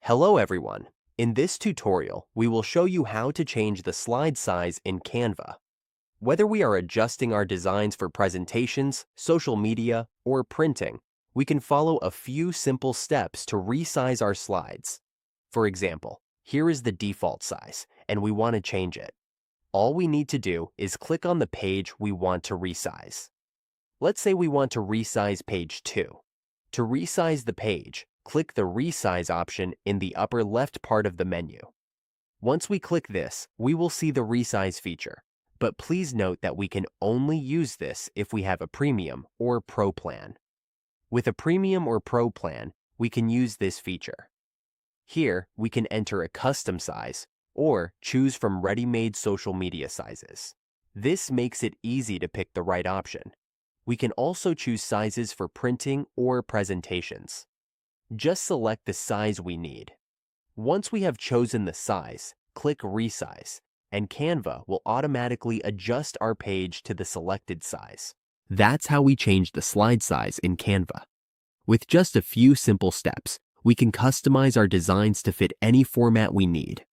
Hello everyone. In this tutorial, we will show you how to change the slide size in Canva. Whether we are adjusting our designs for presentations, social media, or printing, we can follow a few simple steps to resize our slides. For example, here is the default size, and we want to change it. All we need to do is click on the page we want to resize. Let's say we want to resize page 2. To resize the page, click the Resize option in the upper left part of the menu. Once we click this, we will see the Resize feature, but please note that we can only use this if we have a Premium or Pro plan. With a Premium or Pro plan, we can use this feature. Here, we can enter a custom size or choose from ready-made social media sizes. This makes it easy to pick the right option. We can also choose sizes for printing or presentations. Just select the size we need. Once we have chosen the size, click Resize, and Canva will automatically adjust our page to the selected size. That's how we change the slide size in Canva. With just a few simple steps, we can customize our designs to fit any format we need.